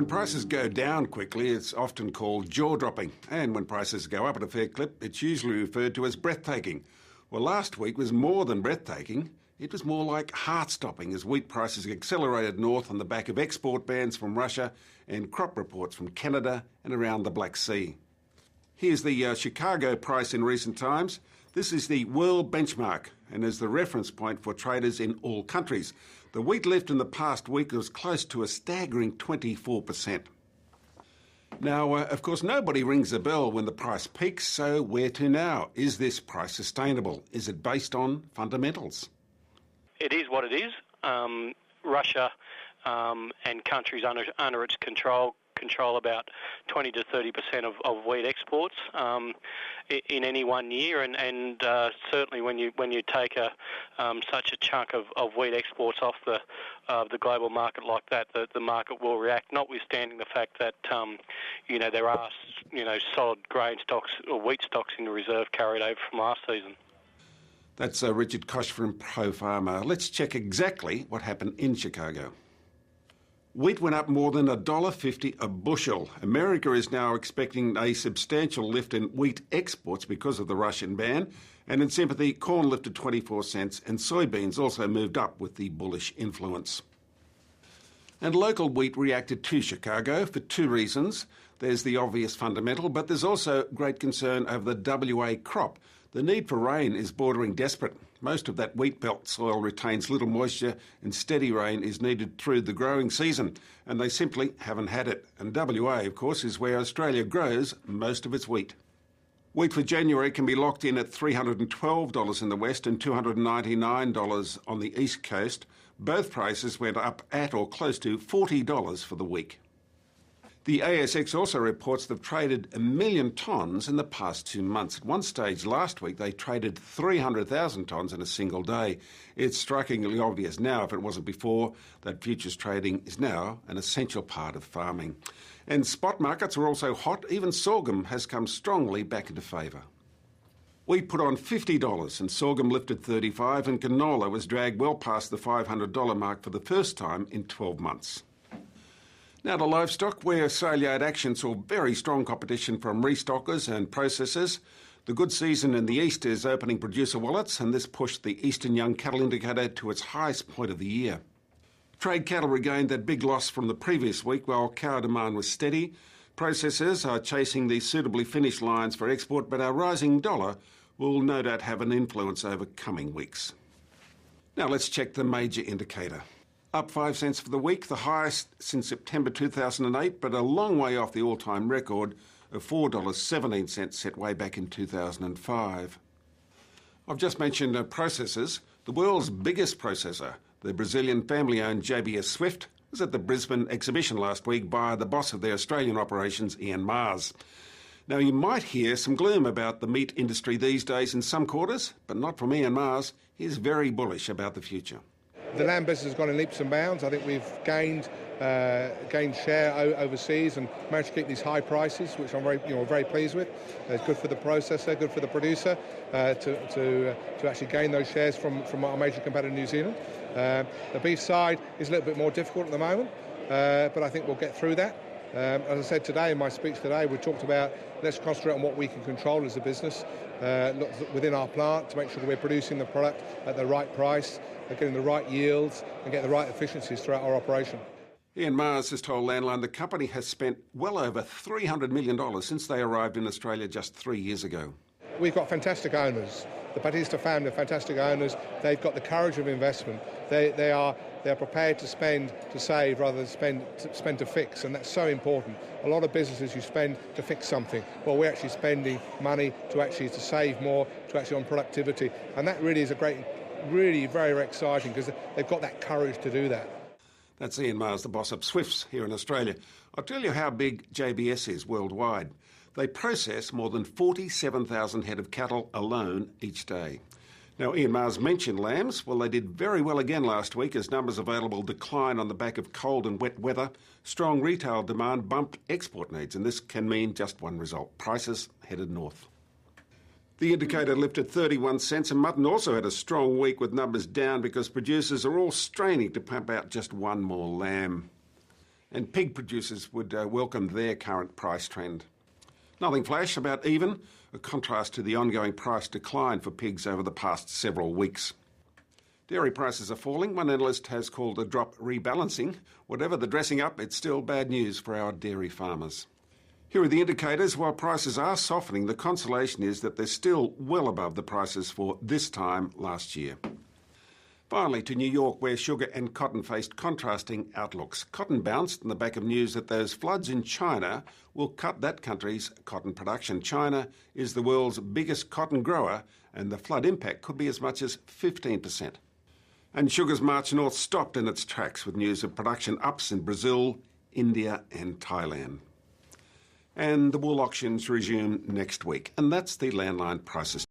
When prices go down quickly, it's often called jaw-dropping. And when prices go up at a fair clip, it's usually referred to as breathtaking. Well, last week was more than breathtaking. It was more like heart-stopping as wheat prices accelerated north on the back of export bans from Russia and crop reports from Canada and around the Black Sea. Here's the Chicago price in recent times. This is the world benchmark and is the reference point for traders in all countries. The wheat lift in the past week was close to a staggering 24%. Now, of course, nobody rings a bell when the price peaks, so where to now? Is this price sustainable? Is it based on fundamentals? It is what it is. Russia and countries under its control about 20 to 30% of wheat exports in any 1 year, and certainly when you take such a chunk of wheat exports off the global market like that, the market will react. Notwithstanding the fact that there are solid grain stocks or wheat stocks in the reserve carried over from last season. That's Richard Koch from Pro Farmer. Let's check exactly what happened in Chicago. Wheat went up more than $1.50 a bushel. America is now expecting a substantial lift in wheat exports because of the Russian ban. And in sympathy, corn lifted 24 cents and soybeans also moved up with the bullish influence. And local wheat reacted to Chicago for two reasons. There's the obvious fundamental, but there's also great concern over the WA crop. The need for rain is bordering desperate. Most of that wheat belt soil retains little moisture and steady rain is needed through the growing season, and they simply haven't had it. And WA, of course, is where Australia grows most of its wheat. Wheat for January can be locked in at $312 in the west and $299 on the east coast. Both prices went up at or close to $40 for the week. The ASX also reports they've traded 1 million tonnes in the past 2 months. At one stage last week, they traded 300,000 tonnes in a single day. It's strikingly obvious now, if it wasn't before, that futures trading is now an essential part of farming. And spot markets are also hot. Even sorghum has come strongly back into favour. Wheat put on $50 and sorghum lifted $35, and canola was dragged well past the $500 mark for the first time in 12 months. Now to livestock, where Australia had action saw very strong competition from restockers and processors. The good season in the east is opening producer wallets, and this pushed the Eastern Young Cattle Indicator to its highest point of the year. Trade cattle regained that big loss from the previous week, while cow demand was steady. Processors are chasing the suitably finished lines for export, but our rising dollar will no doubt have an influence over coming weeks. Now let's check the major indicator. Up 5 cents for the week, the highest since September 2008, but a long way off the all-time record of $4.17 set way back in 2005. I've just mentioned processors. The world's biggest processor, the Brazilian family-owned JBS Swift, was at the Brisbane exhibition last week by the boss of their Australian operations, Ian Mars. Now, you might hear some gloom about the meat industry these days in some quarters, but not from Ian Mars. He's very bullish about the future. The lamb business has gone in leaps and bounds. I think we've gained share overseas and managed to keep these high prices, which I'm very pleased with. It's good for the processor, good for the producer to actually gain those shares from our major competitor in New Zealand. The beef side is a little bit more difficult at the moment, but I think we'll get through that. As I said today in my speech today, we talked about let's concentrate on what we can control as a business, look within our plant to make sure that we're producing the product at the right price, getting the right yields and getting the right efficiencies throughout our operation. Ian Mars has told Landline the company has spent well over $300 million since they arrived in Australia just 3 years ago. We've got fantastic owners. The Batista family are fantastic owners. They've got the courage of investment. They are prepared to spend to save rather than spend to fix, and that's so important. A lot of businesses you spend to fix something. Well, we're actually spending money to save more, to actually on productivity, and that really is really very, very exciting because they've got that courage to do that. That's Ian Mars, the boss of Swifts here in Australia. I'll tell you how big JBS is worldwide. They process more than 47,000 head of cattle alone each day. Now, Ian Mars mentioned lambs. Well, they did very well again last week as numbers available declined on the back of cold and wet weather. Strong retail demand bumped export needs, and this can mean just one result: prices headed north. The indicator lifted 31 cents, and mutton also had a strong week with numbers down because producers are all straining to pump out just one more lamb. And pig producers would welcome their current price trend. Nothing flash, about even, a contrast to the ongoing price decline for pigs over the past several weeks. Dairy prices are falling. One analyst has called the drop rebalancing. Whatever the dressing up, it's still bad news for our dairy farmers. Here are the indicators. While prices are softening, the consolation is that they're still well above the prices for this time last year. Finally, to New York, where sugar and cotton faced contrasting outlooks. Cotton bounced on the back of news that those floods in China will cut that country's cotton production. China is the world's biggest cotton grower, and the flood impact could be as much as 15%. And sugar's march north stopped in its tracks with news of production ups in Brazil, India and Thailand. And the wool auctions resume next week. And that's the Landline prices.